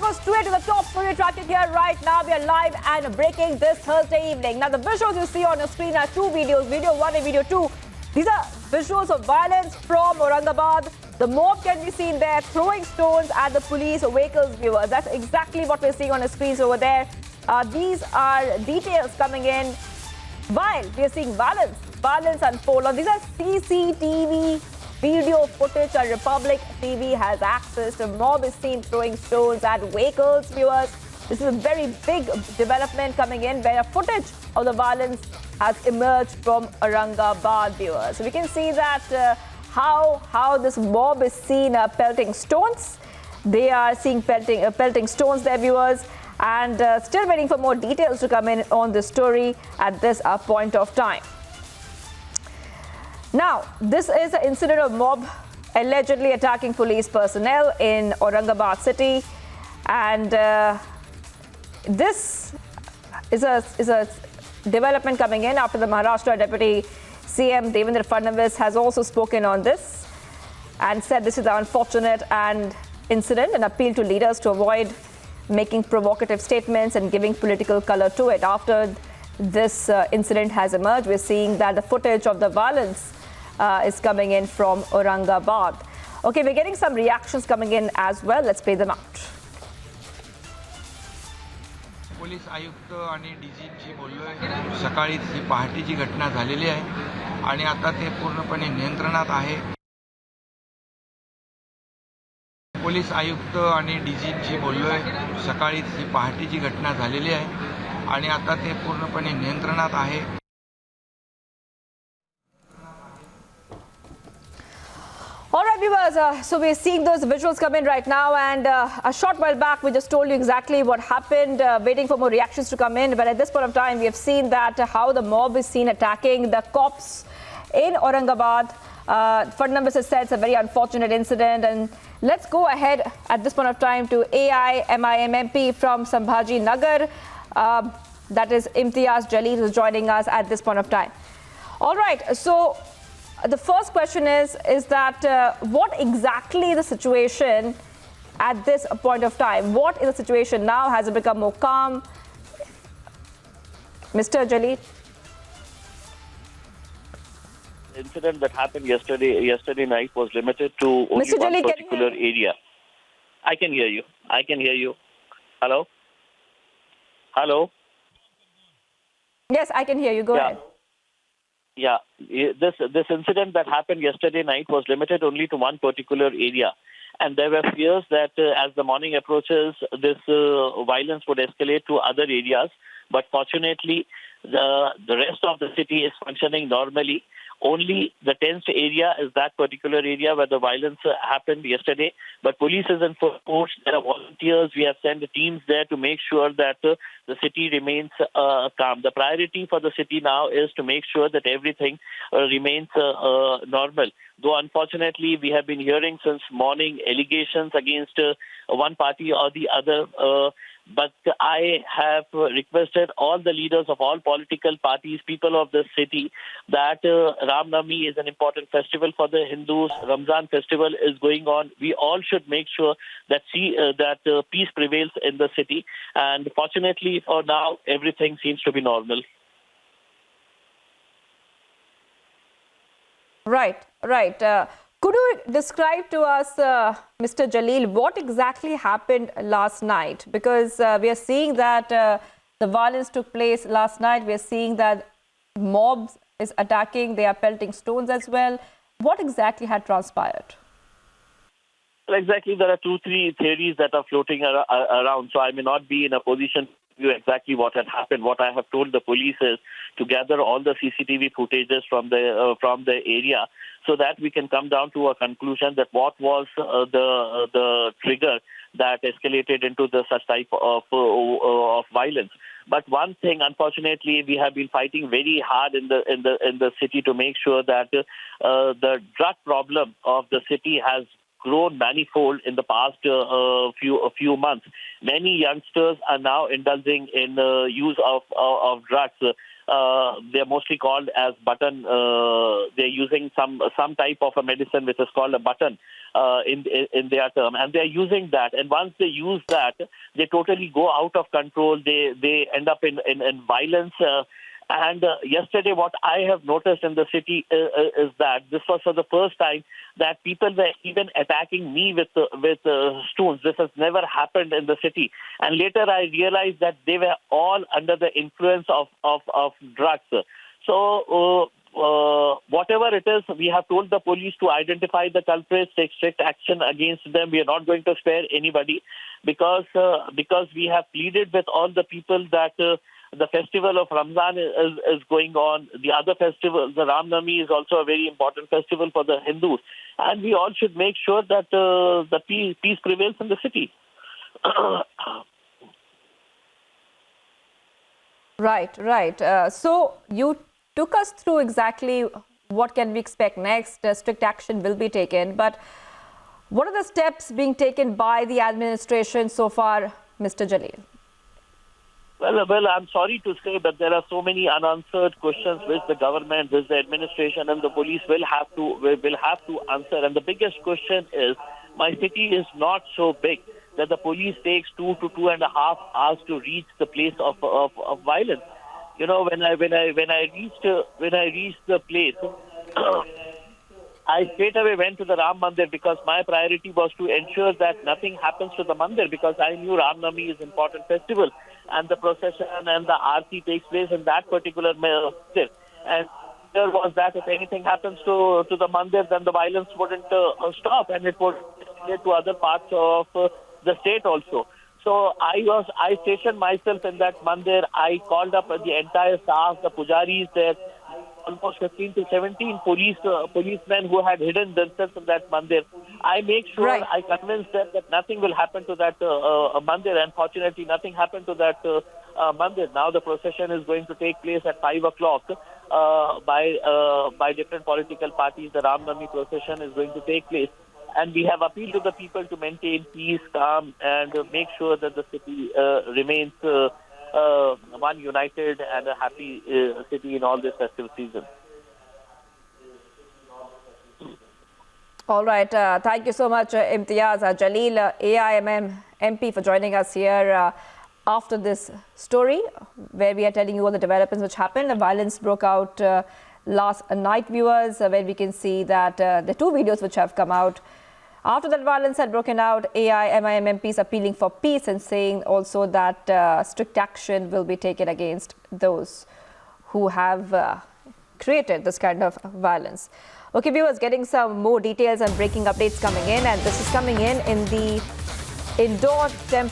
go straight to the top story tracking here right now. We are live and breaking this Thursday evening. Now, the visuals you see on your screen are two videos, video 1 and video 2. These are visuals of violence from Aurangabad. The mob can be seen there throwing stones at the police vehicles, viewers. That's exactly what we're seeing on the screens over there. These are details coming in while we are seeing violence unfold. Now, these are CCTV video footage that Republic TV has access. The mob is seen throwing stones at vehicles, viewers. This is a very big development coming in where footage of the violence has emerged from Aurangabad, viewers. So we can see that how this mob is seen pelting stones. They are seeing pelting stones there, viewers, and still waiting for more details to come in on this story at this point of time. Now, this is an incident of mob allegedly attacking police personnel in Aurangabad city, and this is a development coming in after the Maharashtra Deputy CM Devendra Fadnavis has also spoken on this and said this is an unfortunate incident and appeal to leaders to avoid making provocative statements and giving political color to it. After this incident has emerged, we're seeing that the footage of the violence is coming in from Aurangabad. Okay, we're getting some reactions coming in as well. Let's play them out. Police आयुक्त आणि डीजीची बोललोय. सकाळीच ही पहाटेची घटना झालेली आहे आणि आता ते पूर्णपणे नियंत्रणात आहे. पोलीस आयुक्त आणि डीजीची बोललोय. सकाळीच ही पहाटेची घटना झालेली आहे आणि आता ते पूर्णपणे नियंत्रणात आहे. All right, viewers, so we're seeing those visuals come in right now, and a short while back we just told you exactly what happened, waiting for more reactions to come in. But at this point of time, we have seen that how the mob is seen attacking the cops in Aurangabad. Fadnavis has said it's a very unfortunate incident, and let's go ahead at this point of time to AIMIM MP from Sambhaji Nagar. That is Imtiaz Jaleel, who's joining us at this point of time. All right, so the first question is that what exactly the situation at this point of time? What is the situation now? Has it become more calm? Mr. Jaleel? The incident that happened yesterday night was limited to only Mr. one Jaleel, particular area. I can hear you. I can hear you. Hello? Hello? Yes, I can hear you. Go ahead. Yeah, this incident that happened yesterday night was limited only to one particular area. And there were fears that as the morning approaches, this violence would escalate to other areas. But fortunately, the rest of the city is functioning normally. Only the tense area is that particular area where the violence happened yesterday. But police is in full force. There are volunteers. We have sent teams there to make sure that the city remains calm. The priority for the city now is to make sure that everything remains normal. Though unfortunately, we have been hearing since morning allegations against one party or the other. But I have requested all the leaders of all political parties, people of the city, that Ram Navami is an important festival for the Hindus. Ramzan festival is going on. We all should make sure that peace prevails in the city. And fortunately, for now, everything seems to be normal. Right. Could you describe to us, Mr. Jaleel, what exactly happened last night? Because we are seeing that the violence took place last night. We are seeing that mobs is attacking. They are pelting stones as well. What exactly had transpired? Well, exactly. There are 2-3 theories that are floating around. So I may not be in a position to tell you exactly what had happened. What I have told the police is to gather all the CCTV footages from the area, so that we can come down to a conclusion that what was the trigger that escalated into such type of violence. But one thing, unfortunately, we have been fighting very hard in the city to make sure that the drug problem of the city has grown manifold in the past few months. many youngsters are now indulging in use of drugs. They're mostly called as button. They're using some type of a medicine which is called a button in their term, and they're using that. And once they use that, they totally go out of control. They end up in violence. And yesterday, what I have noticed in the city is that this was for the first time that people were even attacking me with stones. This has never happened in the city. And later, I realized that they were all under the influence of drugs. So, whatever it is, we have told the police to identify the culprits, take strict action against them. We are not going to spare anybody because we have pleaded with all the people that the festival of Ramzan is going on. The other festival, the Ram Navami, is also a very important festival for the Hindus. And we all should make sure that the peace prevails in the city. Right. So you took us through exactly what can we expect next. Strict action will be taken. But what are the steps being taken by the administration so far, Mr. Jaleel? Well, I'm sorry to say, but there are so many unanswered questions which the government, which the administration and the police will have to answer. And the biggest question is, my city is not so big that the police takes 2 to 2.5 hours to reach the place of violence. You know, when I reached the place, I straight away went to the Ram Mandir because my priority was to ensure that nothing happens to the Mandir, because I knew Ram Navami is an important festival and the procession and the Aarti takes place in that particular Mandir. And there was that if anything happens to the Mandir, then the violence wouldn't stop, and it would lead to other parts of the state also. So I stationed myself in that Mandir. I called up the entire staff, the pujaris there, almost 15 to 17 policemen who had hidden themselves in that Mandir. I make sure I convince them that nothing will happen to that Mandir. Unfortunately, nothing happened to that Mandir. Now the procession is going to take place at 5 o'clock by different political parties. The Ram Navami procession is going to take place. And we have appealed to the people to maintain peace, calm, and make sure that the city remains one united and a happy city in all this festive season. All right. Thank you so much, Imtiaz. Jaleel, AIMIM MP, for joining us here after this story, where we are telling you all the developments which happened. The violence broke out last night, viewers, where we can see that the 2 videos which have come out. After that violence had broken out, AIMIM MPs appealing for peace and saying also that strict action will be taken against those who have created this kind of violence. Okay, viewers, getting some more details and breaking updates coming in, and this is coming in the indoor temple.